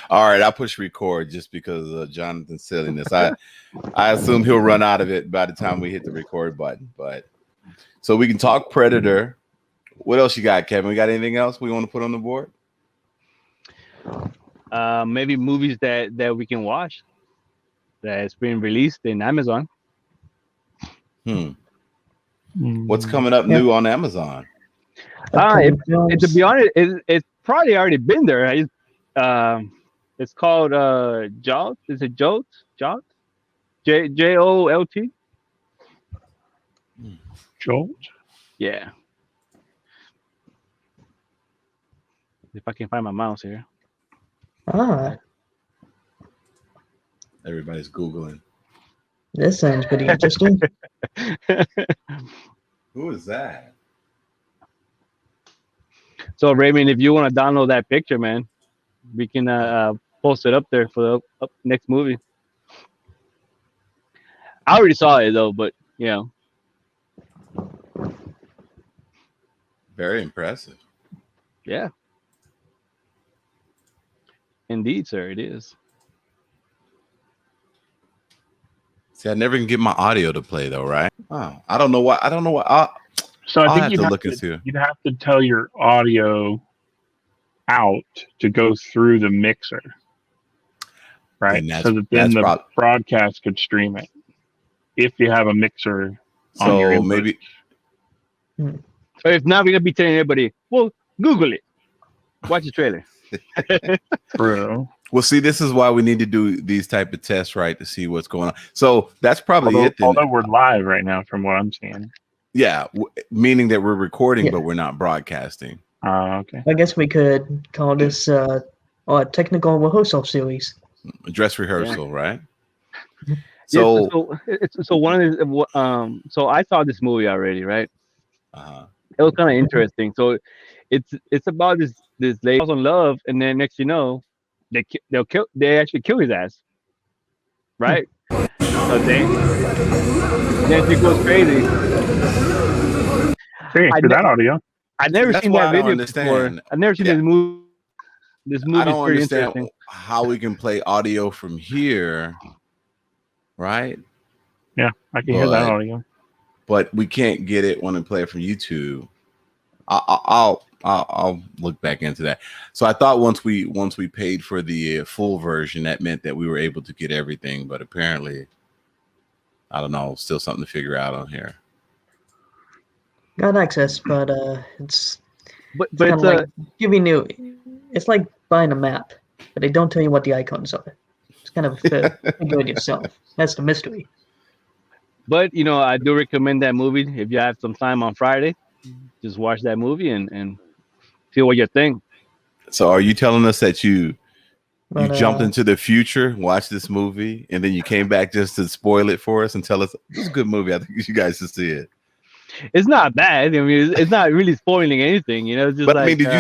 All right, I push record just because of Jonathan's silliness. I assume he'll run out of it by the time we hit the record button. But so we can talk Predator. What else you got, Kevin? We got anything else we want to put on the board? Maybe movies that we can watch that's been released in Amazon. What's coming up new on Amazon? To be honest, it's probably already been there. It's called Jolt. Is it Jolt? Jolt? Jolt? Jolt? Yeah. If I can find my mouse here. Everybody's Googling. This sounds pretty interesting. Who is that? So Raymond, if you want to download that picture, man, we can post it up there for the next movie. I already saw it though, but you know. Very impressive. Yeah. Indeed, sir, it is. See, I never can get my audio to play though, right? Oh, I don't know why. So I think you'd have to tell your audio out to go through the mixer, right? So that then the broadcast could stream it. If you have a mixer on your input. Maybe. So if not, we're gonna be telling everybody, well, Google it. Watch the trailer. True. Well, see, this is why we need to do these type of tests, right, to see what's going on. So that's probably it. Then. Although we're live right now, from what I'm seeing. Yeah, meaning that we're recording, but we're not broadcasting. Okay. I guess we could call this a technical rehearsal series. Dress rehearsal, right? So one of the so I saw this movie already, right? It was kind of interesting. So it's about this lady falls in love, and then next you know, they actually kill his ass, right? So then she goes crazy. That audio. I've never seen that video before. I've never seen this movie. This movie I don't is pretty understand interesting. how we can play audio from here, right? Yeah, I can hear that audio. But we can't get it when we play it from YouTube. I'll look back into that. So I thought once we paid for the full version, that meant that we were able to get everything. But apparently, I don't know. Still something to figure out on here. Got access, but it's it's like giving you. It's like buying a map, but they don't tell you what the icons are. It's kind of figure it yourself. That's the mystery. But you know, I do recommend that movie if you have some time on Friday. Just watch that movie and feel what you think. So, are you telling us that you jumped into the future, watched this movie, and then you came back just to spoil it for us and tell us it's a good movie? I think you guys should see it. It's not bad. I mean, it's not really spoiling anything, you know. It's just but I mean, did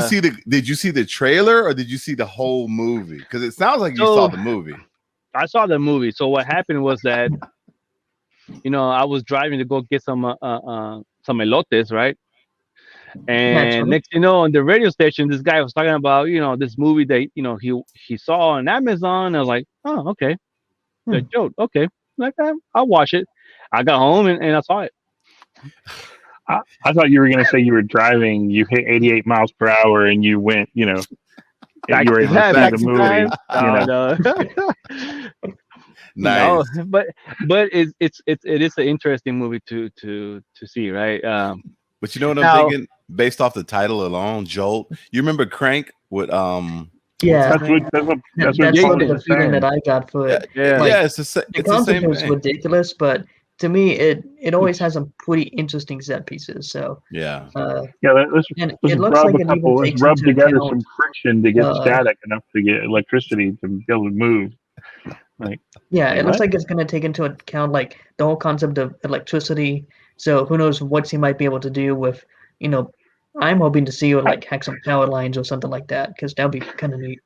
you see the trailer or did you see the whole movie? Because it sounds like you saw the movie. I saw the movie. So what happened was that, you know, I was driving to go get some elotes, right? And next, you know, on the radio station, this guy was talking about, you know, this movie that, you know, he saw on Amazon. I was like, oh, okay, the joke, okay, like I'll watch it. I got home and I saw it. I thought you were going to say you were driving, you hit 88 miles per hour, and you went, you know, you were able to see the movie. Nice. No, but it is an interesting movie to see, right? But you know what I'm thinking? Based off the title alone, Jolt. You remember Crank with Yeah, that's what the feeling that I got for it. Yeah, like, it's the same was thing. ridiculous, but to me, it always has some pretty interesting set pieces. So yeah, let's rub a couple. Let's rub together some friction to get static enough to get electricity to be able to move. Like, it looks like it's going to take into account like the whole concept of electricity. So who knows what he might be able to do with, you know, I'm hoping to see you like hack some power lines or something like that, because that'd be kind of neat.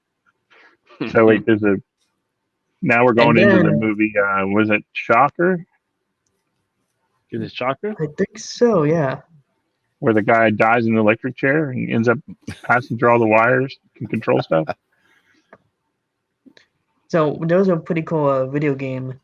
So wait, now we're going into the movie. Was it Shocker? Is it Shocker? I think so. Yeah. Where the guy dies in the electric chair and ends up passing through all the wires and control stuff. So there was a pretty cool video game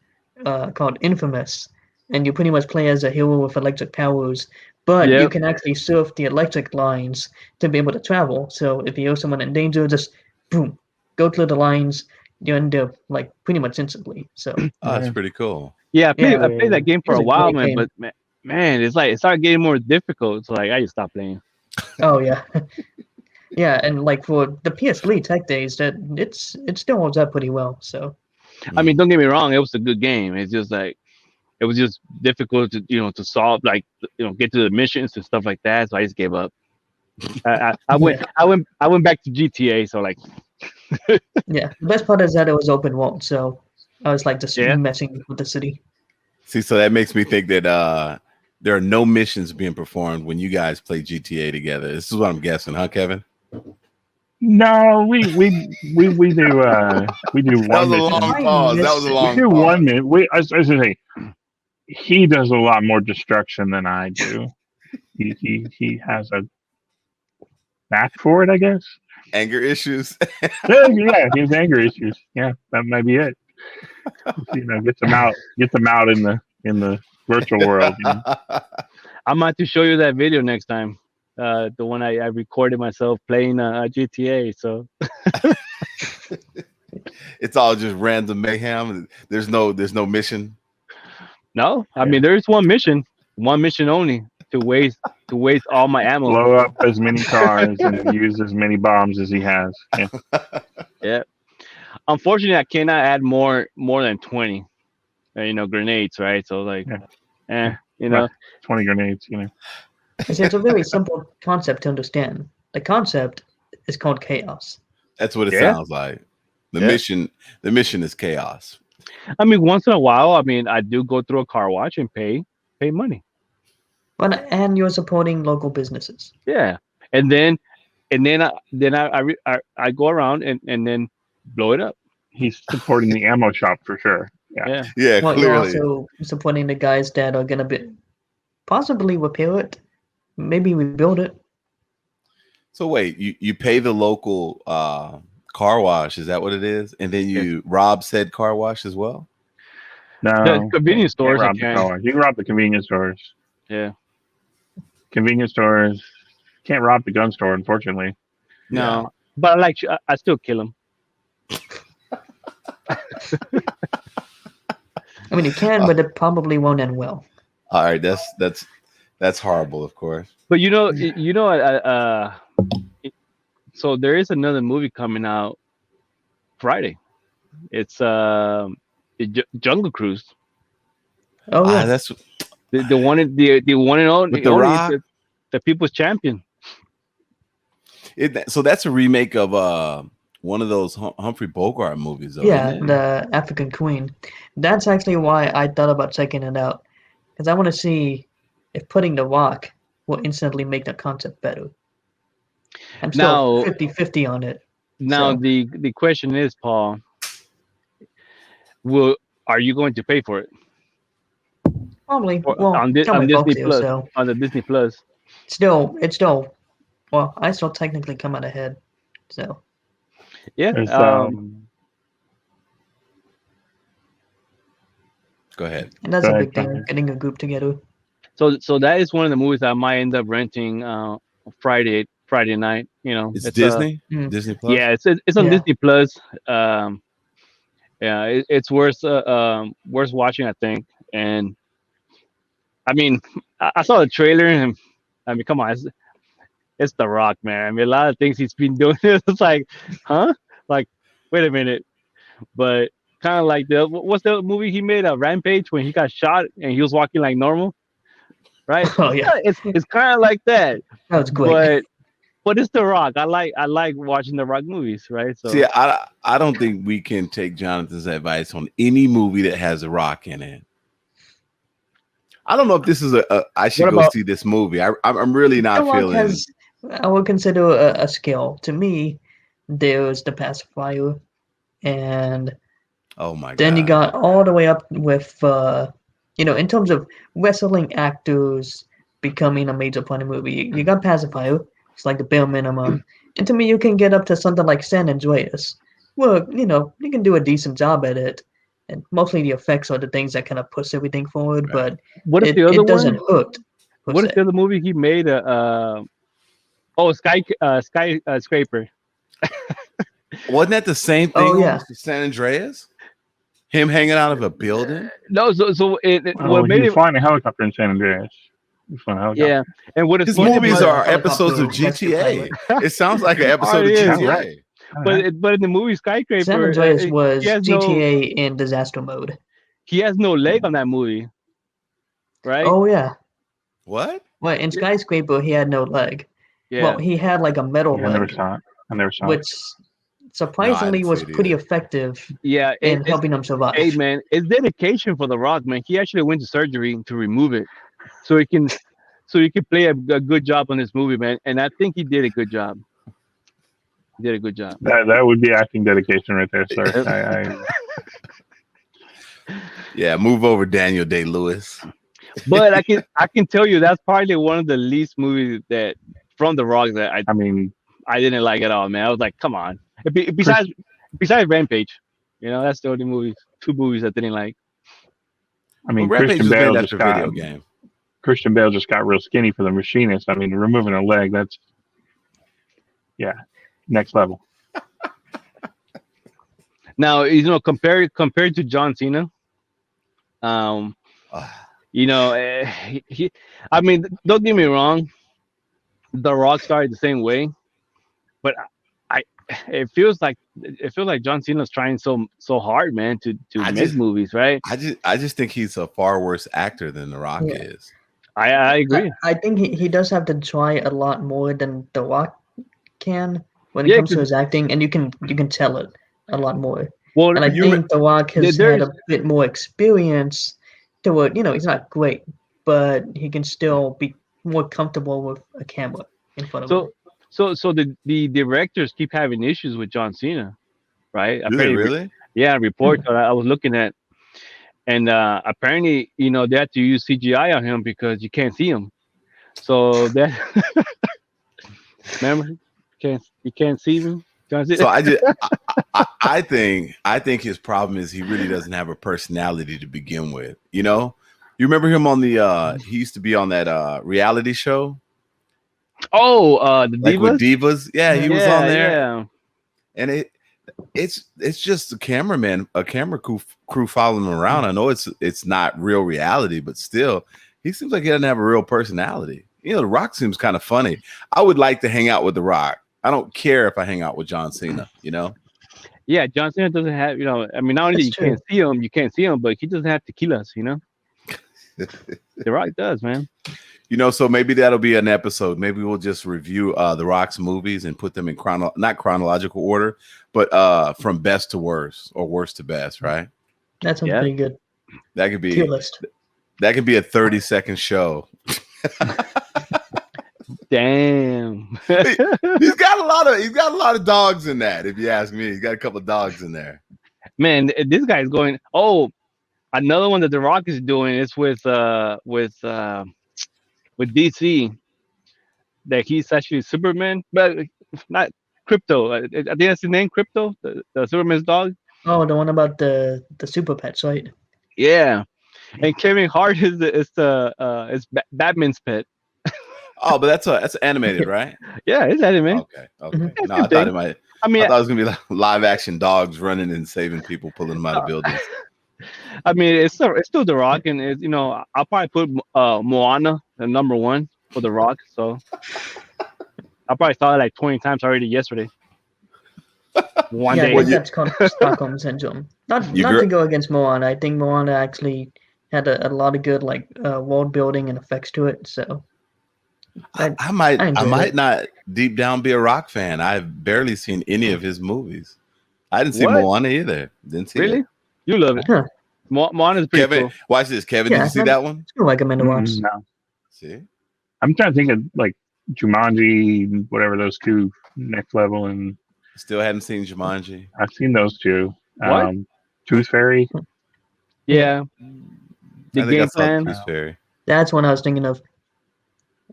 called Infamous, and you pretty much play as a hero with electric powers, but you Yep. can actually surf the electric lines to be able to travel. So if you hear someone in danger, just boom, go through the lines. You end up like pretty much instantly. So Oh, that's pretty cool. Yeah, Yeah. I played that game for It's a a while, great man. game. But man, it's like it started getting more difficult. So like I just stopped playing. Oh yeah, yeah, and like for the PS3 tech days, that it still holds up pretty well. So I mean, don't get me wrong, it was a good game. It's just like it was just difficult to solve, like get to the missions and stuff like that. So I just gave up. I went back to GTA. So like yeah, the best part is that it was open world. So I was like just Yeah. messing with the city. See, so that makes me think that there are no missions being performed when you guys play GTA together. This is what I'm guessing, huh, Kevin? No, we do we do That one was a mission. long I pause. That miss- was a We long do pause. one minute. We I was gonna say he does a lot more destruction than I do. He has a knack for it, I guess. Anger issues. Yeah, he has anger issues. Yeah, that might be it. Gets them out in the virtual world. I'm about to show you that video next time. The one I recorded myself playing GTA. So It's all just random mayhem. There's no mission. no, I mean there is one mission only to waste all my ammo. Blow up as many cars and use as many bombs as he has. Yeah. Yeah. Unfortunately, I cannot add more than 20, grenades, right? So like, Yeah. 20 grenades. It's a very simple concept to understand. The concept is called chaos. That's what it Yeah. sounds like. The Yeah. mission is chaos. I mean, once in a while, I mean, I do go through a car wash and pay money. And you're supporting local businesses. Yeah, and then I go around and then blow it up. He's supporting the ammo shop for sure. Yeah. Yeah, Well, you're clearly. also supporting the guys that are gonna be possibly repair it, maybe rebuild it. So wait, you pay the local car wash, is that what it is? And then you rob said car wash as well? No, The convenience stores, rob I the can. stores. You can rob the convenience stores. Yeah. Convenience stores. Can't rob the gun store, unfortunately. No, but I still kill them. I mean, you can, but it probably won't end well. All right, that's horrible, of course. But so there is another movie coming out Friday. It's Jungle Cruise. Oh yeah, That's The one and only With The Rock? the people's champion. so that's a remake of one of those Humphrey Bogart movies, though. yeah, isn't it? the African Queen. That's actually why I thought about checking it out, because I want to see if putting The Rock will instantly make the concept better. I'm still Now- 50-50 on it. Now So- the question is, Paul, are you going to pay for it Probably. Or Well, on tell my folks Disney here, Plus? so On the Disney Plus? it's still. Well, I still technically come out ahead. So Yeah. There's, Go ahead. and that's Go a ahead, big go thing, ahead. getting a group together. So that is one of the movies I might end up renting Friday night. It's a- Disney? Mm. Disney Plus? Yeah, it's on Yeah. Disney Plus. It's worth watching, I think. And I mean, I saw the trailer, and I mean, come on, it's The Rock, man. I mean, a lot of things he's been doing. It's like, huh? Like, wait a minute. But kind of like what's the movie he made? Rampage, when he got shot and he was walking like normal, right? Oh yeah, It's kind of like that. that was great. But it's The Rock. I like watching The Rock movies, right? So See, I don't think we can take Jonathan's advice on any movie that has a rock in it. I don't know if this is I should What go about- see this movie. I'm really not The Rock feeling. has, I would consider a skill. To me, there's the pacifier, and Oh my god! then you got all the way up with, in terms of wrestling actors becoming a major part of the movie. You got pacifier. It's like the bare minimum. And to me, you can get up to something like San Andreas, well, you can do a decent job at it, and mostly the effects are the things that kind of push everything forward. Right. But What if the other it doesn't one? hook. What if the other movie he made? Skyscraper. Wasn't that the same thing? Oh, yeah. almost as San Andreas? Him hanging out of a building? No, so Oh, what made he was it? flying a helicopter in San Andreas. He was flying a helicopter. Yeah, and what is His funny movies about- are episodes of Helicopter GTA. pilot. It sounds like an episode Oh, of yeah, GTA. right. but in the movie Skyscraper, San Andreas was he has GTA in disaster mode. he has no leg on that movie, right? Oh yeah. What? Well, in Skyscraper he had no leg. yeah. Well, he had like a metal Yeah, I never leg, saw it. I never saw it. which surprisingly didn't was see it pretty either. effective Yeah, in it's, helping him survive. hey man, it's dedication for The Rock, man. He actually went to surgery to remove it, so he can play a good job on this movie, man. And I think he did a good job. He did a good job. That would be acting dedication right there, sir. Yeah, move over Daniel Day-Lewis. But I can tell you that's probably one of the least movies that from The Rock that I mean, I didn't like at all, man. I was like, come on. Besides Rampage, that's the only two movies I didn't like. I mean, Well, Rampage Christian was Bale named just after a video got game. Christian Bale just got real skinny for the Machinist. I mean, removing a leg, that's next level. Now, compared to John Cena, I mean, don't get me wrong, The Rock started the same way, but it feels like John Cena's trying so hard, man, to make movies, right? I just think he's a far worse actor than The Rock Yeah. is. I agree. I think he does have to try a lot more than The Rock can when it Yeah, comes to 'cause- his acting, and you can tell it a lot more. Well, And I think The Rock has there's- had a bit more experience to where, he's not great, but he can still be more comfortable with a camera in front of him. so the directors keep having issues with John Cena, right? Do they really? Yeah, reports that I was looking at, and apparently, they had to use CGI on him because you can't see him. So that remember, you can't see him. John Cena? So I think his problem is he really doesn't have a personality to begin with. You remember him on the he used to be on that reality show. Oh, the Like Divas. with Divas. Yeah, he was on there. Yeah. And it's just a camera crew following him around. I know it's not real reality, but still, he seems like he doesn't have a real personality. The Rock seems kind of funny. I would like to hang out with The Rock. I don't care if I hang out with John Cena. Yeah, John Cena doesn't have, I mean, not only That's you can't see him, but he doesn't have tequilas, The Rock does, man. So maybe that'll be an episode. Maybe we'll just review The Rock's movies and put them in not chronological order, but from best to worst or worst to best, right? That sounds pretty good. That could Tier be list. a 30-second show. Damn. He's got a lot of dogs in that, if you ask me. He's got a couple of dogs in there. Man, this guy's going. Oh, another one that The Rock is doing is with DC. That he's actually Superman, but not Crypto. I think that's his name, Crypto, the Superman's dog. Oh, the one about the super pets, right? Yeah, and Kevin Hart is Batman's pet. Oh, but that's animated, right? Yeah, it's anime. Okay. Mhm. No, I thought it might. I mean, I thought it was gonna be like live action dogs running and saving people, pulling them out of buildings. I mean, it's still The Rock, and it's, I'll probably put Moana at number 1 for The Rock. So I probably saw it like 20 times already yesterday. One I day. think that's called Stockholm syndrome. Not to go against Moana. I think Moana actually had a lot of good world building and effects to it. So I might enjoyed it. not deep down be a Rock fan. I've barely seen any of his movies. I didn't see What? Moana either. Didn't see Really? it. You love it. Huh. Moana's pretty Kevin, cool. watch this. Kevin, did Yeah, you see that one? I recommend to watch. No. See? I'm trying to think of like Jumanji, whatever those two, Next Level, and Still hadn't seen Jumanji. I've seen those two. What? Tooth Fairy. Yeah. The I think I game saw plan. Tooth Fairy. That's one I was thinking of.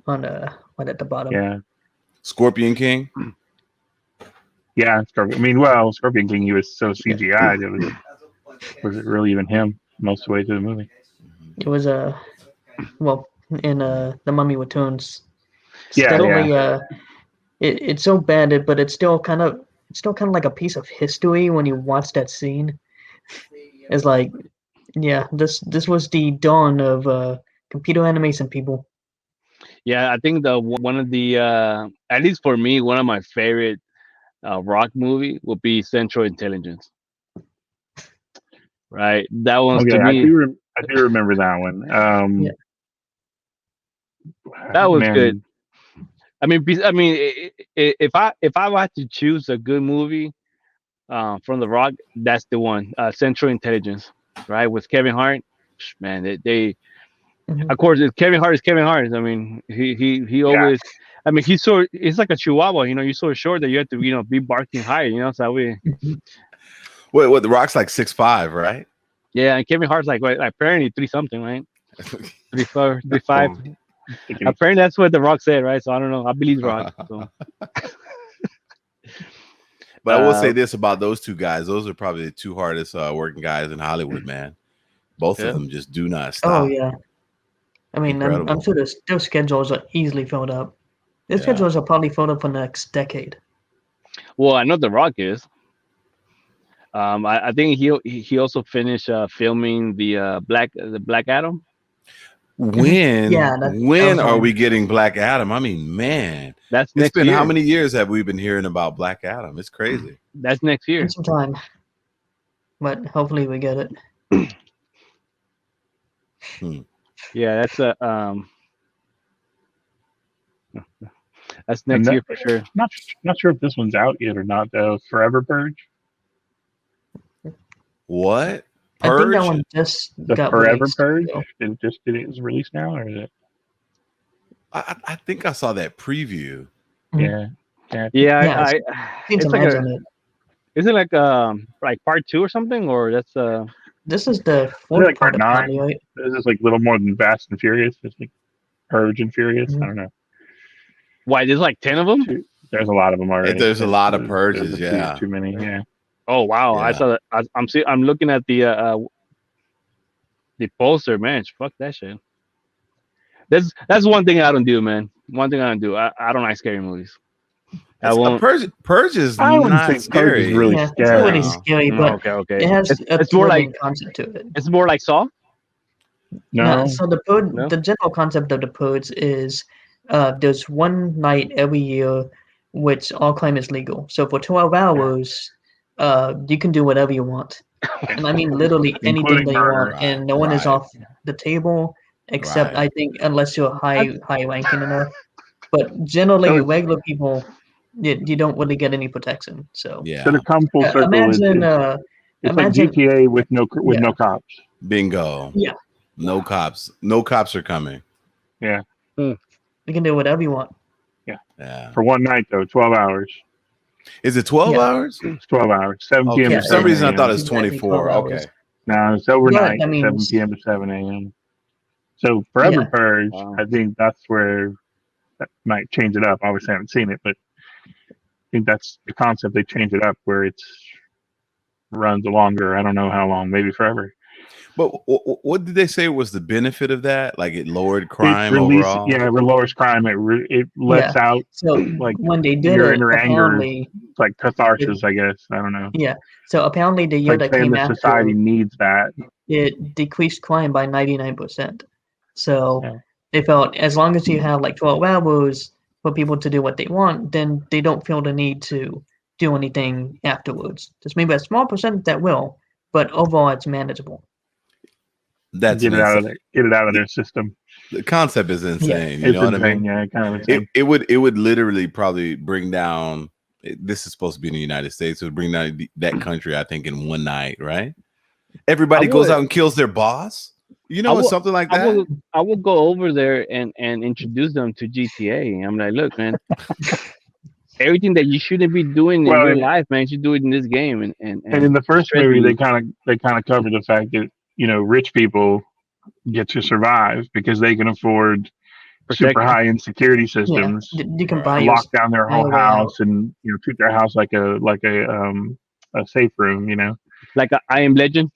On right at the bottom. Yeah. Scorpion King. Yeah, Scorpion. I mean, well, Scorpion King, he was so CGI'd. Was it really even him most of the way through the movie? It was well, in The Mummy Returns. Yeah, Steadily, it's so bad, but it's still kind of like a piece of history when you watch that scene. It's like, yeah, this was the dawn of computer animation, people. Yeah, I think one of the at least for me, one of my favorite Rock movie would be Central Intelligence. Right, that one's to me. I do remember that one. That was good. I mean, if I had to choose a good movie from The Rock, that's the one. Central Intelligence, right, with Kevin Hart. Man, they of course, Kevin Hart is Kevin Hart. I mean, he always. I mean, it's like a chihuahua. You know, you're so short that you have to be barking high. You know, so we. What The Rock's like 6'5", right? Yeah, and Kevin Hart's like apparently 3-something, right? 3'4", 3'5". Apparently that's what The Rock said, right? So I don't know. I believe Rock. So. But I will say this about those two guys: those are probably the two hardest working guys in Hollywood, man. Both of them just do not stop. Oh yeah. I mean, I'm sure their schedules are easily filled up. Their schedules are probably filled up for the next decade. Well, I know The Rock is. I think he also finished filming the Black Adam. When are we getting Black Adam? I mean, man, that's next year. How many years have we been hearing about Black Adam? It's crazy. That's next year. Some time, but hopefully we get it. Yeah, that's next year for sure. Not sure if this one's out yet or not though. Forever Purge. What? Purge? I think that one just got Forever released, Purge. So. Did it was released now or is it? I think I saw that preview. Yeah. I it's like on it. Is it like part 2 or something, or that's This is the fourth part 9. Right? This is like a little more than Fast and Furious. It's like Purge and Furious. I don't know. Why? There's like 10 of them. There's a lot of them already. There's a lot of purges. Too many. Yeah. Oh wow! Yeah. I saw that. I'm looking at the poster, man. Fuck that shit. That's one thing I don't do, man. One thing I don't do. I don't like scary movies. Purge is not scary. Is really scary. It's really scary, but okay. It has it's more like concept to it. It's more like Saw. No. So the general concept of the Purge is there's one night every year which all crime is legal. So for 12 hours, you can do whatever you want. And I mean literally anything that you want, and no one is off the table except I think unless you're high ranking enough. But generally, regular people, you don't really get any protection. So to come full circle, imagine it's like GTA with no cops. Bingo. Yeah. No cops. No cops are coming. Yeah. You can do whatever you want. Yeah. For one night though, 12 hours. Is it 12 hours? It's 12 hours. 7 p.m. For some reason, I thought it was 24. Okay. No, it's overnight. 7 p.m. to 7 a.m. So Forever Purge, I think that's where that might change it up. I obviously haven't seen it, but I think that's the concept. They change it up where it runs longer. I don't know how long, maybe forever. But what did they say was the benefit of that? Like it lowered crime overall? Yeah, it lowers crime. It lets out like when they did your it, inner anger, like catharsis, I guess. I don't know. Yeah. So apparently the year that came after, society needs that. It decreased crime by 99%. So they felt as long as you have like 12 hours for people to do what they want, then they don't feel the need to do anything afterwards. There's maybe a small percentage that will, but overall it's manageable. That's get it out of their system. The concept is insane. You know what I mean? Yeah, kind of insane. It would literally probably bring down. This is supposed to be in the United States. It would bring down that country, I think, in one night. Right? Everybody goes out and kills their boss. You know, something like that. I will go over there and introduce them to GTA. I'm like, look, man. Everything that you shouldn't be doing in your life, man, you do it in this game. And in the first movie, they kind of cover the fact that rich people get to survive because they can afford super high-end security systems. Yeah, you can buy lock down their whole way house and treat their house like a safe room. Like I Am Legend.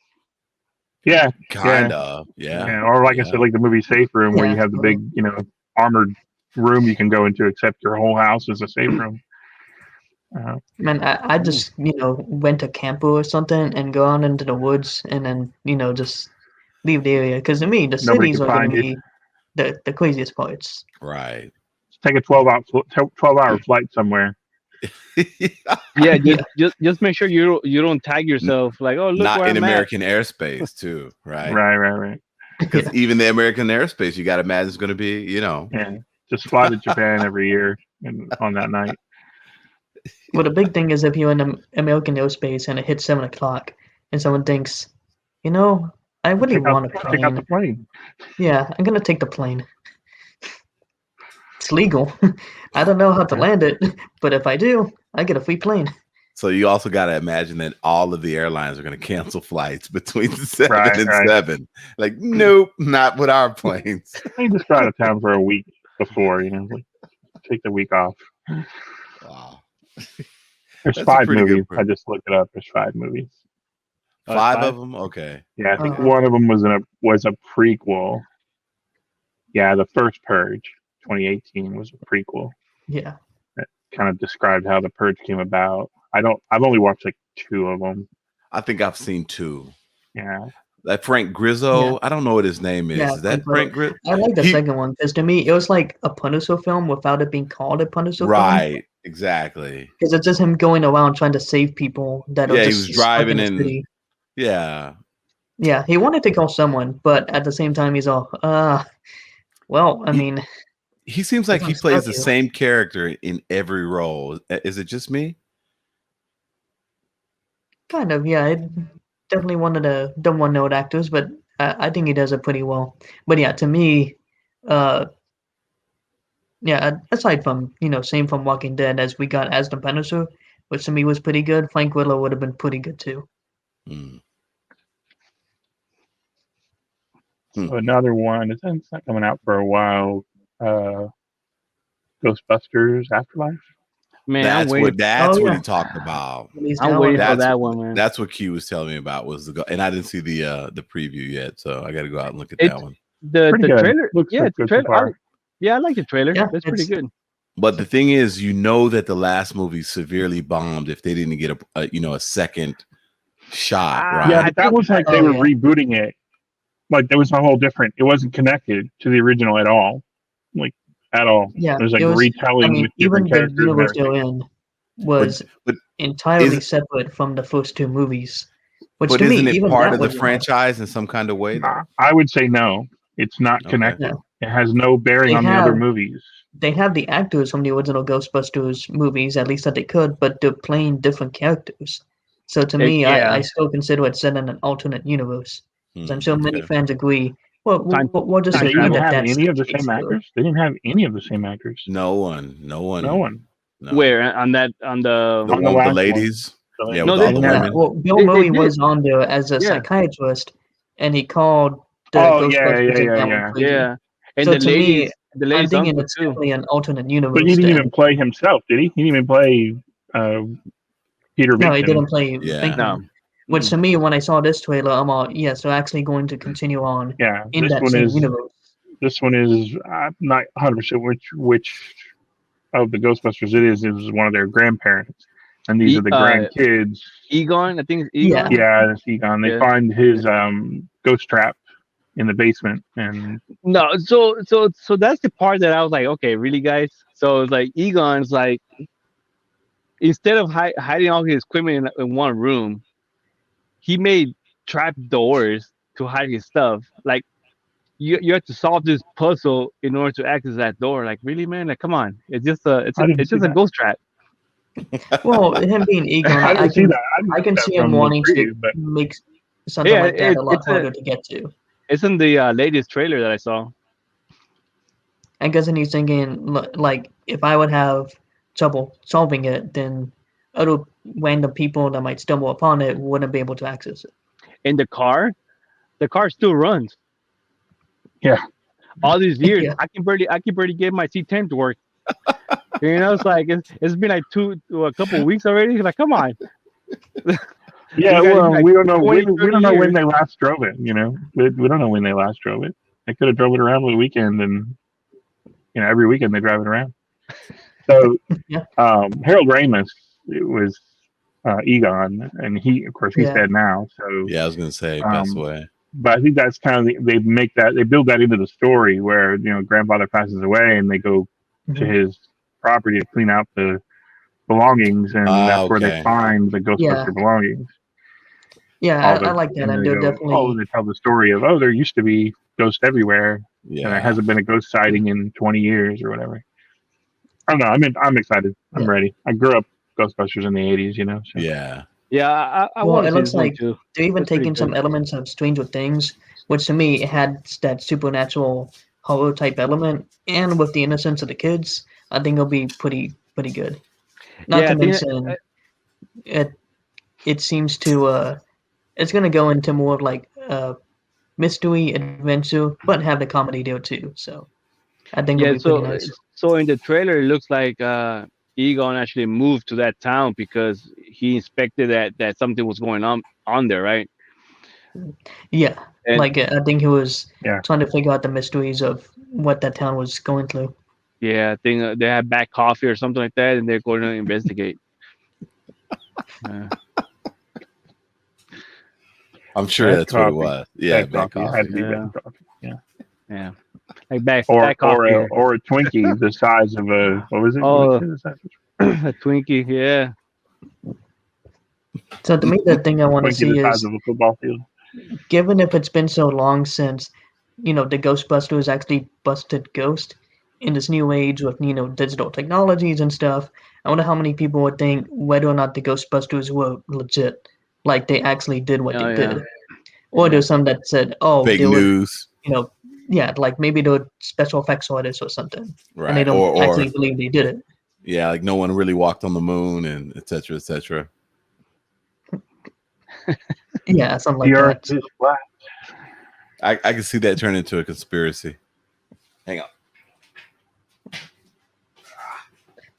Yeah, kind of. Yeah. Or like I said, like the movie Safe Room, where you have the big armored room you can go into, except your whole house is a safe room. Man, I just went to campo or something and go out into the woods and then just leave the area, because to me the cities are going to be the craziest parts. Right. Take a 12-hour flight somewhere. Yeah, just make sure you don't tag yourself like, oh, look, not where in I'm American airspace too, right? Right. Because even the American airspace, you got to imagine it's going to be, Yeah, just fly to Japan every year and on that night. Well, the big thing is if you're in the American airspace and it hits 7 o'clock and someone thinks, I really want to take out the plane. Yeah, I'm gonna take the plane. It's legal. I don't know how to land it, but if I do, I get a free plane. So you also got to imagine that all of the airlines are going to cancel flights between 7 and 7. Like, nope, not with our planes. They just go out of town for a week before, take the week off. Wow. There's 5 movies. I just looked it up. There's 5 movies. 5 of them? Okay. Yeah, I think one of them was a prequel. Yeah, the first Purge, 2018, was a prequel. Yeah. That kind of described how the Purge came about. I've only watched like 2 of them. I think I've seen 2. Yeah. Like Frank Grizzo, I don't know what his name is. Is that Frank Grizzo? I like the second one because to me it was like a Punisher film without it being called a Punisher film. Right, exactly. Because it's just him going around trying to save people that are just he was driving in. City. Yeah. Yeah, he wanted to kill someone, but at the same time he's all, well, I mean, he seems like he plays the same character in every role. Is it just me? Kind of, yeah. Definitely one of the one-note actors, but I think he does it pretty well. But yeah, to me, aside from same from Walking Dead as we got as the Punisher, which to me was pretty good. Frank Grillo would have been pretty good too. Another one, it's not coming out for a while. Ghostbusters Afterlife. Man, that's what he talked about. I'm waiting for that one, man. That's what Q was telling me about and I didn't see the preview yet, so I got to go out and look at that one. The trailer, the trailer. I like the trailer. Yeah, that's pretty good. But the thing is, that the last movie severely bombed if they didn't get a second shot. Right? Yeah, that was like they were rebooting it. Like there was a whole different. It wasn't connected to the original at all. Like. At all. Yeah, it was like retelling with different characters. Even the universe they're in was entirely separate from the first 2 movies. Which but to isn't me, it part of the franchise in some kind of way? I would say no. It's not connected. No. It has no bearing on the other movies. They have the actors from the original Ghostbusters movies, at least that they could, but they're playing different characters. So to me, I still consider it set in an alternate universe. I'm sure many fans agree. Well, we'll just they didn't have any of the same actors. They didn't have any of the same actors. No one. No. Where on the ladies? Yeah, no, all the women. Well, Bill Murray was on there as a psychiatrist, and he called the Ghostbusters. Yeah. And so the ladies, I'm thinking it's definitely an alternate universe. But he didn't even play himself, did he? He didn't even play Peter. No, he didn't play. No. Which to me, when I saw this trailer, I'm all, they're actually going to continue on in that same universe. This one is, I'm not 100% which of the Ghostbusters it is. It was one of their grandparents. And these are the grandkids. Egon, I think it's Egon. Yeah, it's Egon. They find his ghost trap in the basement. And no, so that's the part that I was like, okay, really, guys? So it's like Egon's like, instead of hiding all his equipment in one room, he made trap doors to hide his stuff. Like you have to solve this puzzle in order to access that door. Like, really, man? Like, come on! It's just a ghost trap. Well, him being Egon, I can see him wanting to make something like that a lot harder to get to. It's in the latest trailer that I saw. I guess he's thinking, like, if I would have trouble solving it, then other random people that might stumble upon it wouldn't be able to access it. In the car still runs. Yeah. all these years, Yeah. I can barely get my C10 to work. It's like it's been like a couple of weeks already. Like, come on. Yeah, well, like we don't know 20, we don't know 30 when years. they last drove it. We don't know when they last drove it. They could have drove it around for the weekend, and every weekend they drive it around. So, Yeah. Harold Ramis, it was Egon, and of course, he's Yeah. dead now. So, Yeah, I was gonna say pass um, away. but I think that's kind of they build that into the story where grandfather passes away, and they go to Mhm. his property to clean out the belongings, and that's where they Okay. find the Ghostbuster Yeah. belongings. Yeah, I like that. And And they they'll go, definitely. they tell the story of, there used to be ghosts everywhere, and there Yeah. hasn't been a ghost sighting in 20 years or whatever. I don't know. I'm excited. I'm Yeah. ready. I grew up Ghostbusters in the 80s, So. Yeah. Yeah, I Well, want it to see looks this one like too. they're even That's pretty taking some good. elements of Stranger Things, which to me it had that supernatural horror type element, and with the innocence of the kids, I think it'll be pretty good. Not Yeah, to I think mention it seems to it's gonna go into more of like mystery adventure, but have the comedy there too. So I think it'll yeah. be pretty nice. So in the trailer, it looks like Egon actually moved to that town because he inspected that something was going on there, right? Yeah, And like I think he was Yeah. trying to figure out the mysteries of what that town was going through. yeah, I think they had bad coffee or something like that, and they're going to investigate. I'm sure Bad that's what it coffee. was. Yeah, Bad bad coffee. It coffee. had to be Yeah. bad coffee. Yeah. Yeah, like bad Or coffee. or a Twinkie the size of a what was it? Oh. What did you say the size of? A Twinkie, yeah. So to me, the thing I want to Twinkie see the size is, of a football field. given if it's been so long since, the Ghostbusters actually busted Ghost in this new age with, digital technologies and stuff, I wonder how many people would think whether or not the Ghostbusters were legit, like they actually did what Oh, they yeah. did. Or Yeah. there's some that said, oh, Fake they were, news. yeah, like maybe they were special effects artists or something, and they Right. don't Or actually believe they did it. yeah, like no one really walked on the moon and et cetera, et cetera. Yeah, something like The that. earth is flat. I can see that turn into a conspiracy. Hang on.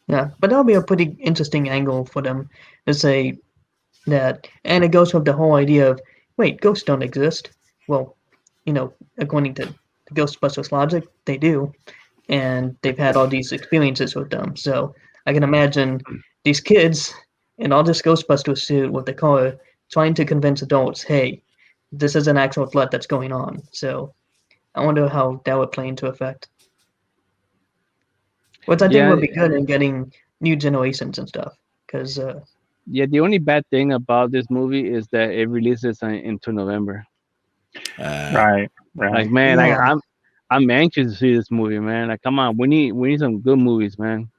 Yeah, but that'll be a pretty interesting angle for them to say that, and it goes with the whole idea of, wait, ghosts don't exist. Well, according to the Ghostbusters logic, they do, and they've had all these experiences with them. So I can imagine these kids in all this Ghostbuster suit with the car trying to convince adults, hey, this is an actual threat that's going on. So I wonder how that would play into effect. Which I think Yeah. would be good in getting new generations and stuff. Because Yeah, the only bad thing about this movie is that it releases into November. Right. Like, man, Yeah. I'm anxious to see this movie, man. Like, come on, we need some good movies, man.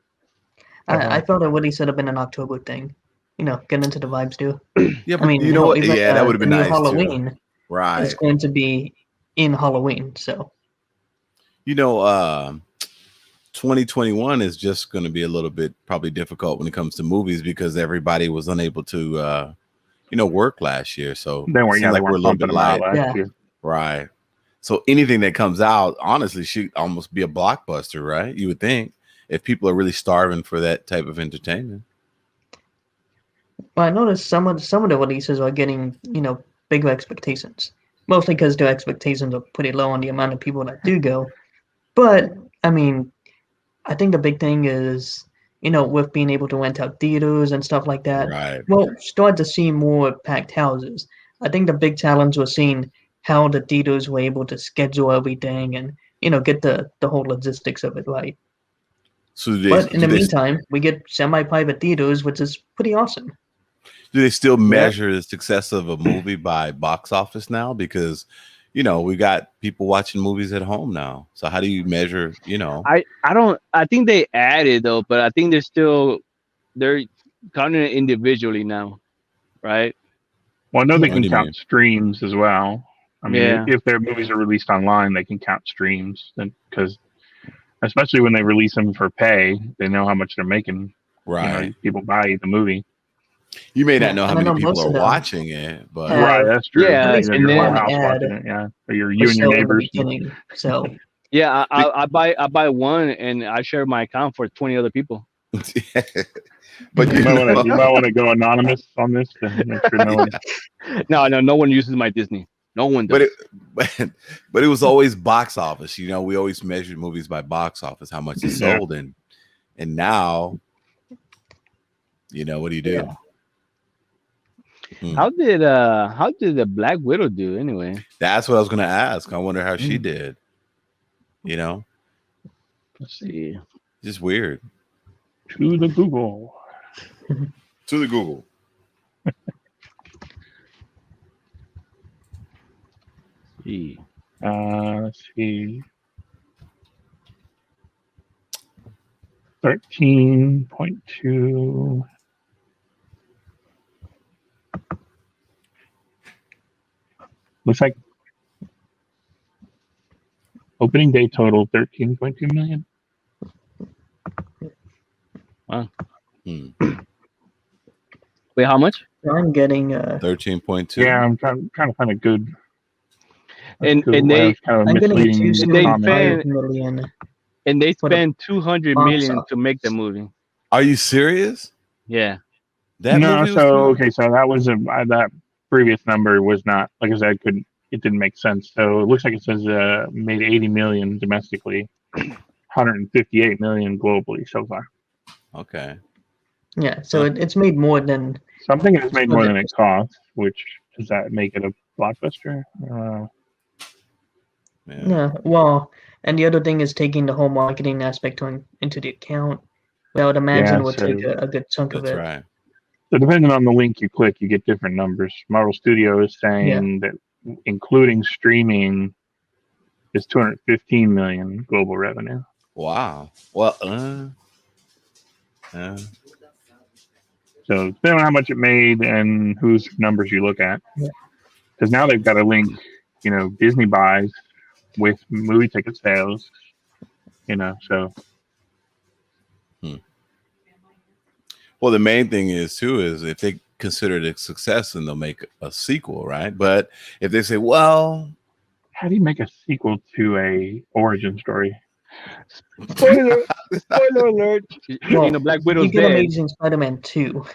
I felt it would have been an October thing. Get into the vibes too. Yeah, but I mean, you know what? even Yeah, that would have the been new nice Halloween too. Right. is going to be in Halloween. So 2021 is just going to be a little bit probably difficult when it comes to movies because everybody was unable to work last year. So They weren't, it seems like we're a little bit light. last year. Right. So anything that comes out, honestly, should almost be a blockbuster, right? You would think, if people are really starving for that type of entertainment. Well, I noticed some of the releases are getting, bigger expectations. Mostly because their expectations are pretty low on the amount of people that do go. But I mean, I think the big thing is, with being able to rent out theaters and stuff like that. Right. We'll start to see more packed houses. I think the big challenge was seeing how the theaters were able to schedule everything and, get the whole logistics of it right. But in the meantime, we get semi-private theaters, which is pretty awesome. Do they still measure the success of a movie by box office now? Because, we got people watching movies at home now. So how do you measure, I think they added though, but I think they're counting it individually now, right? Well, I know they What do can you count mean? streams as well. I mean, Yeah. if their movies are released online, they can count streams, because especially when they release them for pay, they know how much they're making. Right. People buy the movie. You may not know how And I many know people most are of them watching it, but have Right, that's true. Yeah, You know, and your whole then- house ad watching it, yeah. Or you for and your sale in the neighbors. beginning. So Yeah, I buy one and I share my account for 20 other people. But you might want to go anonymous on this to make sure no one. No one uses my Disney. No one does. But it was always box office. You know, we always measured movies by box office, how much it sold, and now, you know, what do you do? Yeah. How did the Black Widow do anyway? That's what I was gonna ask. I wonder how she did. You know, Let's see. Just weird. To the Google. To the Google. Let's see. 13.2. Looks like opening day total 13.2 million. Wow. Hmm. Wait, how much? I'm getting 13.2. Yeah, I'm trying to find a good. And they kind of I'm getting misleading 2.5 million. And they For the spent 200 million to make the movie. Are you serious? Yeah. That no, movie was so good? okay, so that was that previous number was not, like I said, it didn't make sense. So it looks like it says made 80 million domestically, 158 million globally so far. Okay. Yeah, so it's made more than something. It's made more than it cost, which does that make it a blockbuster? Yeah. Well, and the other thing is taking the whole marketing aspect into the account. I would imagine would take a good chunk of it. That's right. So depending on the link you click, you get different numbers. Marvel Studio is saying that including streaming is 215 million global revenue. Wow. Well, so depending on how much it made and whose numbers you look at, because now they've got to link, you know, Disney buys with movie ticket sales, you know, so. Well, the main thing is if they consider it a success, then they'll make a sequel, right? But if they say, well, how do you make a sequel to a origin story? Spoiler alert! Well, you know, Black Widow's you get dead. Amazing Spider-Man 2.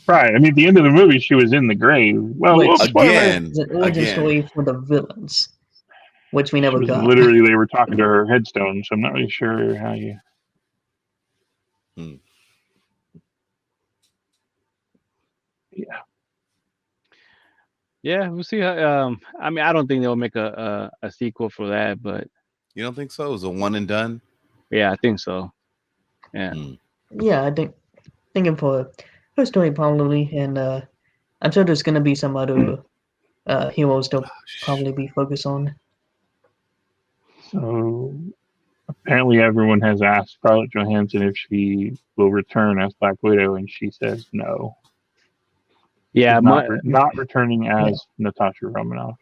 Right. I mean, at the end of the movie, she was in the grave. Well, again, it's an origin story for the villains, which we never got. Literally, they were talking to her headstone, so I'm not really sure how you. Yeah, we'll see how. I mean, I don't think they'll make a sequel for that, but you don't think so? It was a one and done? Yeah, I think so. Yeah. Yeah, I think thinking for her story probably, and I'm sure there's gonna be some other heroes they'll probably be focused on. So apparently, everyone has asked Scarlett Johansson if she will return as Black Widow, and she says no. Yeah, not returning as Natasha Romanoff.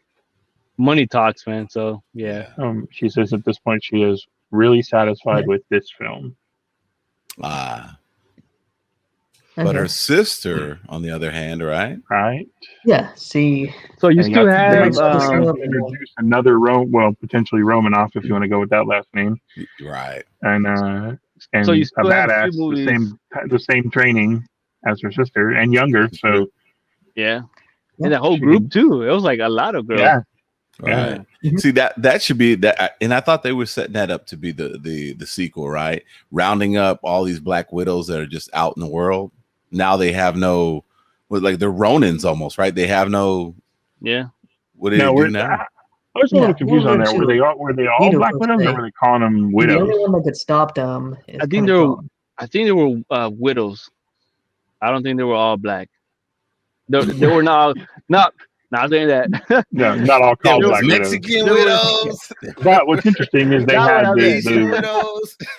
Money talks, man. So yeah. She says at this point she is really satisfied with this film. But her sister, on the other hand, right? Right. Yeah. See. So you still have introduce another potentially Romanoff, if you want to go with that last name. Right. And so you still a badass, the same training as her sister and younger. So yeah. And the whole group too. It was like a lot of girls. Yeah. Right. See that should be that, and I thought they were setting that up to be the sequel, right? Rounding up all these Black Widows that are just out in the world. Now they have no, like they're Ronins almost, right? They have no. Yeah. What do they do now? I was a little confused on that. Were they all Black Widows, or were they calling them widows? The only one that could stop them. I think they were widows. I don't think they were all black. They were not saying that. No, not all called Black Mexican widows. But what's interesting is they had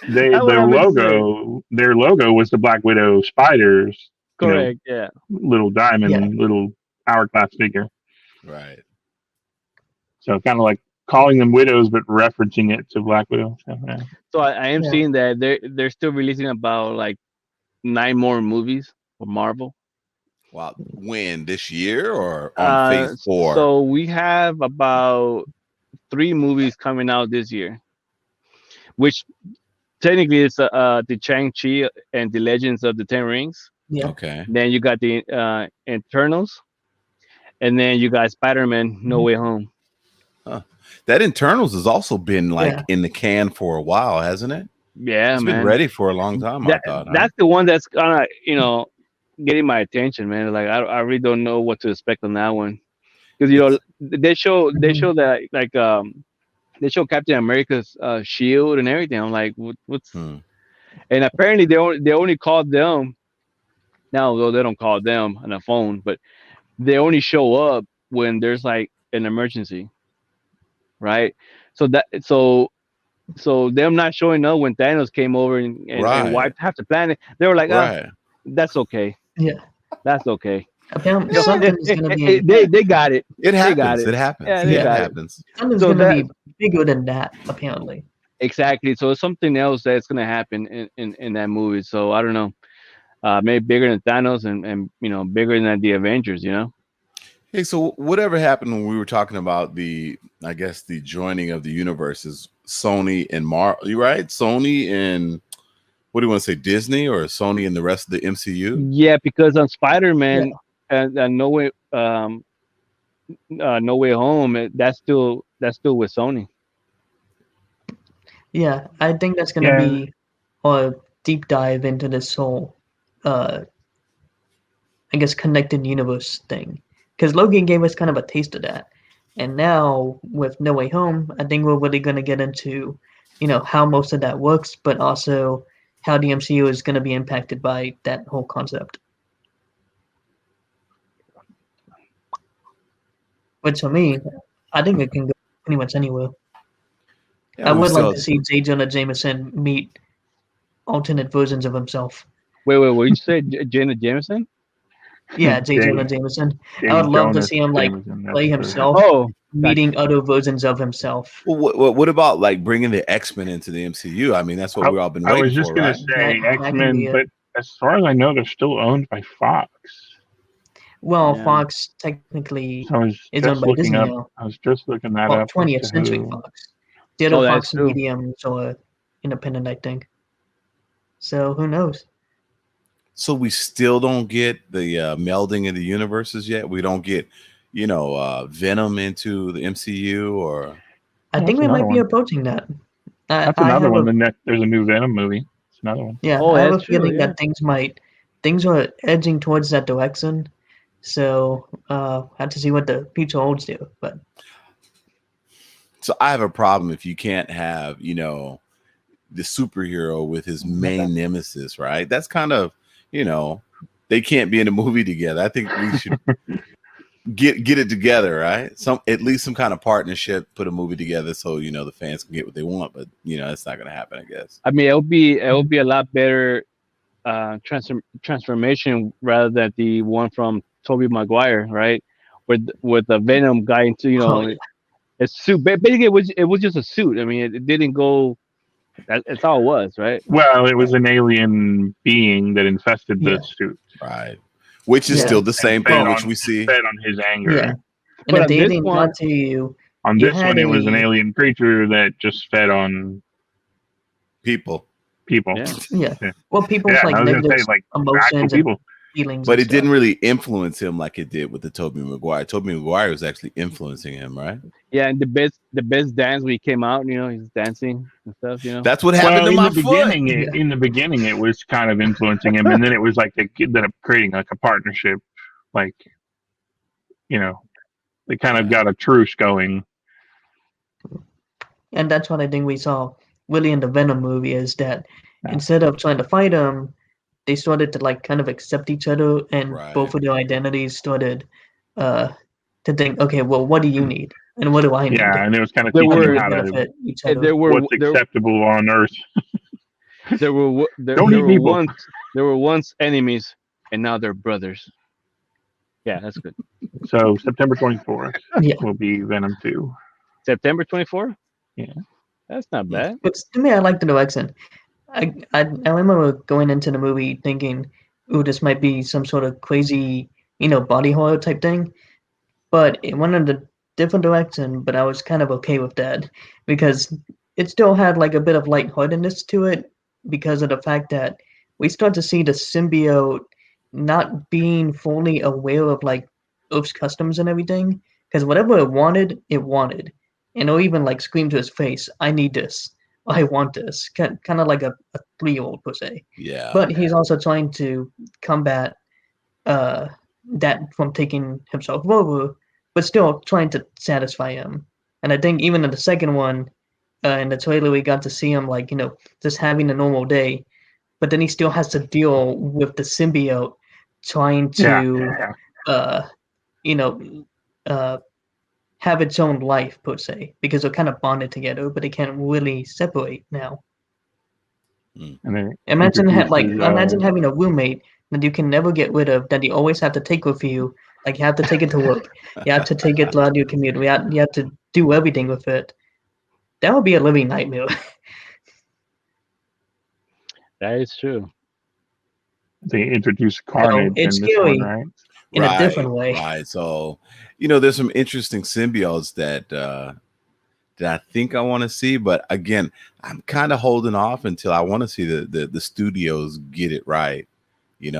their logo was the Black Widow spiders. Correct. Yeah. Little diamond, little hourglass figure. Right. So kind of like calling them widows, but referencing it to Black Widow. So I am seeing that they're still releasing about like 9 more movies for Marvel. Wow. When? This year or on phase 4? So we have about 3 movies coming out this year. which technically is the Shang-Chi and the Legends of the Ten Rings. Yeah. Okay. Then you got the Eternals, and then you got Spider-Man: No Way Home. That Eternals has also been like Yeah. in the can for a while, hasn't it? Yeah, It's man. been ready for a long time. I thought. That's the one that's gonna, getting my attention, man. Like I really don't know what to expect on that one, because they show that like they show Captain America's shield and everything. I'm like, what's Hmm. and apparently they only called them now, though they don't call them on the phone, but they only show up when there's like an emergency, right? So them not showing up when Thanos came over and Right. wiped half the planet, they were like, Right. that's okay. Yeah. That's okay. Apparently, They, something's gonna be. they got it. It They happens. got it. It happens. Yeah, they it got it. happens. Something's So gonna be bigger than that. Apparently. Exactly. So it's something else that's gonna happen in that movie. So I don't know. Maybe bigger than Thanos and bigger than the Avengers. Hey, so whatever happened when we were talking about the joining of the universes, Sony and Marvel, you right? Sony and what do you want to say, Disney or Sony and the rest of the MCU? Yeah, because on Spider-Man and No Way Home, that's still with Sony. Yeah, I think that's gonna be a deep dive into this whole, I guess, connected universe thing. Because Logan gave us kind of a taste of that, and now with No Way Home, I think we're really gonna get into, how most of that works, but also how the MCU is gonna be impacted by that whole concept. Which for me, I think it can go pretty much anywhere. Yeah, I would like to see J. Jonah Jameson meet alternate versions of himself. Wait, what you said, Jenna Jameson? Yeah, J. Jonah Jameson. I would love to see him play himself, meeting other versions of himself. Well, what about like bringing the X-Men into the MCU? I mean, that's what we've all been waiting for. I was just gonna say X-Men, but as far as I know, they're still owned by Fox. Well, Fox technically is owned by Disney now. I was just looking that up. 20th Century Fox. The other Fox mediums are independent, I think. So who knows? So we still don't get the melding of the universes yet. We don't get, Venom into the MCU, or I think we might be approaching that. That's another one. There's a new Venom movie. It's another one. Yeah, I have a feeling that things are edging towards that direction. So I have to see what the future holds there. But so I have a problem if you can't have, the superhero with his main nemesis, right? That's kind of, they can't be in a movie together. I think we should get it together, right? At least some kind of partnership, put a movie together so the fans can get what they want. But it's not going to happen, I guess. I mean, it would be a lot better transformation rather than the one from Tobey Maguire, right? With the Venom guy into a suit. Basically, it was just a suit. I mean, it didn't go. That's all it was, right? Well, it was an alien being that infested the suit, right? Which is still the same thing, which we see fed on his anger. Yeah. And if the alien got to you, on this one, it was an alien creature that just fed on people. Yeah. Well, people's negative emotions and feelings. But it didn't really influence him like it did with the Tobey Maguire. Tobey Maguire was actually influencing him, right? Yeah, and the best dance when he came out, he's dancing and stuff. That's what happened to my foot. In the beginning, it was kind of influencing him, and then it was like they ended up creating like a partnership, they kind of got a truce going. And that's what I think we saw really in the Venom movie, is that instead of trying to fight him, they started to kind of accept each other, and both of their identities started to think, okay, well, what do you need and what do I need? Yeah, and it was kind of teaching how to benefit each other. What's acceptable on Earth. There were once enemies, and now they're brothers. Yeah, that's good. So September 24th will be Venom 2. September 24th? Yeah, that's not bad. But to me, I like the direction. I remember going into the movie thinking, "Ooh, this might be some sort of crazy, body horror type thing," but it went in a different direction. But I was kind of okay with that because it still had like a bit of lightheartedness to it because of the fact that we start to see the symbiote not being fully aware of like Earth's customs and everything. Because whatever it wanted, and it'll even like scream to his face, "I need this. I want this." Kind of like a 3-year-old per se. Yeah. But he's also trying to combat that from taking himself over, but still trying to satisfy him. And I think even in the second one, in the trailer, we got to see him like just having a normal day, but then he still has to deal with the symbiote trying to have its own life per se, because they're kind of bonded together, but they can't really separate now. Imagine having a roommate that you can never get rid of, that you always have to take with you. Like you have to take it to work, you have to take it throughout your commute, you have to do everything with it. That would be a living nightmare. That is true. They introduce Carnage it's in this scary. one, right? In a different way. Right. So, there's some interesting symbiotes that I think I want to see, but again, I'm kind of holding off until I want to see the studios get it right. I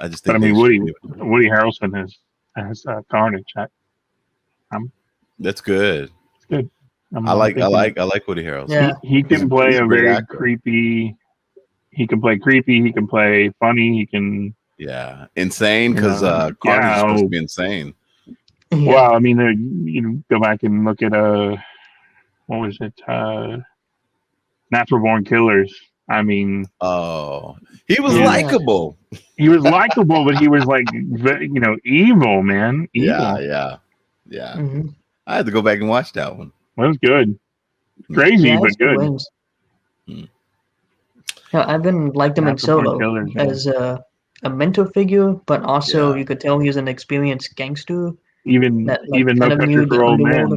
just think. But I mean, Woody Harrelson has Carnage. That's good. It's good. I like Woody Harrelson. Yeah. He can play a very actor. creepy. He can play creepy. He can play funny. He can. Yeah, insane, because Carnage is supposed to be insane. Yeah. Well, I mean, you go back and look at what was it? Natural Born Killers. I mean, he was likable. He was likable, but he was like, evil, man. Evil. Yeah. Mm-hmm. I had to go back and watch that one. It was good. Crazy, but good. I've been liked him in Solo as a mentor figure, but also you could tell he was an experienced gangster. Even No Country for Old Men,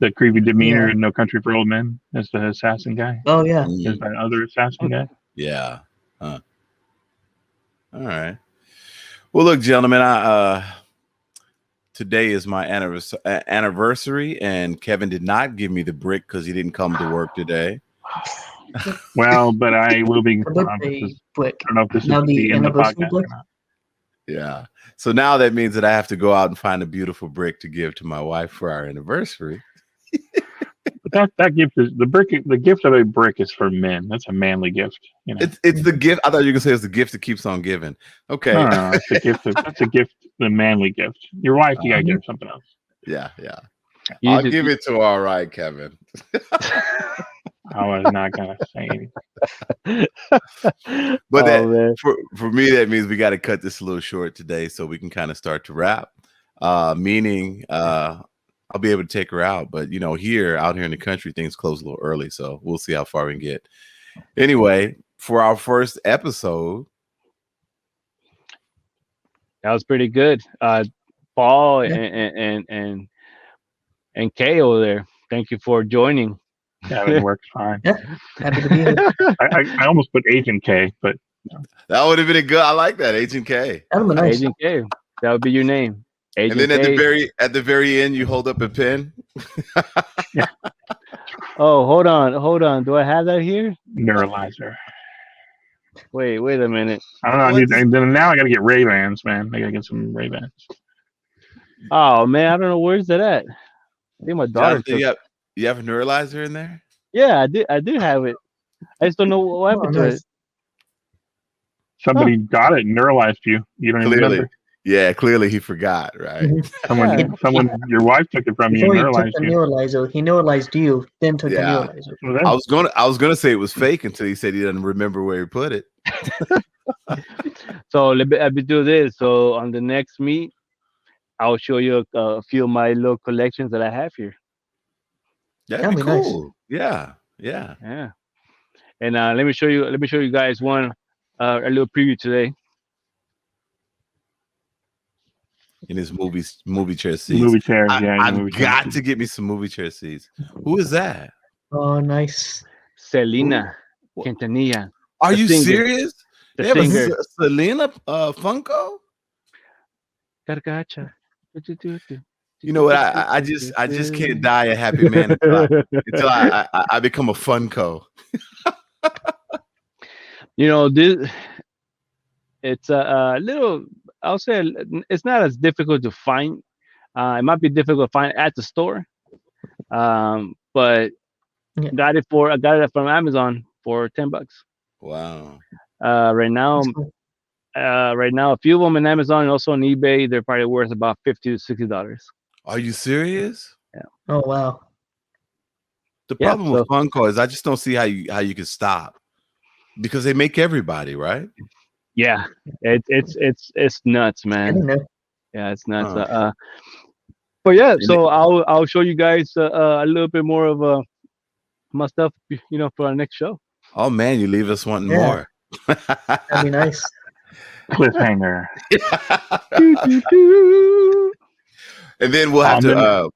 the creepy demeanor in No Country for Old Men as the assassin guy. Oh yeah, is that other assassin guy? Yeah. All right. Well, look, gentlemen, today is my anniversary, and Kevin did not give me the brick because he didn't come to work today. Well, but I will be. I don't know if this is the end of the podcast or not. Yeah. So now that means that I have to go out and find a beautiful brick to give to my wife for our anniversary. But that gift is the brick. The gift of a brick is for men. That's a manly gift. It's the gift. I thought you were gonna say it's the gift that keeps on giving. Okay. No, it's a gift. That's a gift. The manly gift. Your wife, you gotta give her something else. Yeah. I'll give it to her. All right, Kevin. I was not gonna say anything. But for me, that means we got to cut this a little short today, so we can kind of start to wrap. Meaning, I'll be able to take her out, but out here in the country, things close a little early, so we'll see how far we can get. Anyway, for our first episode, that was pretty good. Paul and Kay over there, thank you for joining. Yeah, it works fine. Yeah, happy to be here. I almost put Agent K, but that would have been a good. I like that, Agent K. That would be nice. Agent K. That would be your name. Agent and then K. at the very end, you hold up a pen. Yeah. Oh, hold on. Do I have that here? Neuralizer. Wait a minute. I don't know. Now I gotta get Ray-Bans, man. I gotta get some Ray-Bans. Oh man, I don't know where's that at. I think my daughter. You have a neuralizer in there? Yeah, I do have it. I just don't know what happened to it. Somebody got it and neuralized you. You don't even remember. Yeah, clearly he forgot, right? Someone, your wife took it from you and neuralized you. Neuralizer, he neuralized you, then took the neuralizer. Well, I was gonna say it was fake until he said he doesn't remember where he put it. So let me do this. So on the next meet, I'll show you a few of my little collections that I have here. That'd be cool. Nice. Yeah. And let me show you guys one a little preview today. In his movie chair seats. Movie chairs, I've got to get me some movie chair seats. Who is that? Oh, nice. Selena Quintanilla. Are you serious? The they have singer. a Selena Funko? Gargacha. You know what? I just can't die a happy man until I become a Funko. You know, this it's a little. I'll say it's not as difficult to find. It might be difficult to find at the store, but Yeah. I got it from Amazon for $10. Wow. Right now, That's cool. a few of them on Amazon and also on eBay, they're probably worth about $50 to $60. Are you serious? Oh wow. The Yeah, problem with Funko is I just don't see how you can stop because they make everybody, right? Yeah, it's nuts, I man. don't know. Yeah, it's nuts. Huh. But yeah, so I'll show you guys a little bit more of my stuff, you know, for our next show. Oh man, you leave us wanting Yeah. more. That'd be nice. Cliffhanger. And then we'll have to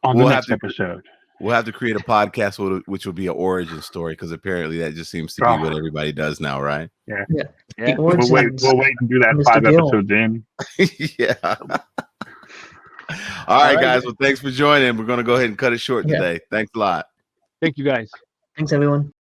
on we'll the have next to- episode. we'll have to create a podcast which will be an origin story because apparently that just seems to be what everybody does now, right? Yeah. The We'll origins. wait and do that Mr. 5 Gill. episodes in. Yeah. All right, guys. Well, thanks for joining. We're going to go ahead and cut it short Yeah. today. Thanks a lot. Thank you guys. Thanks everyone.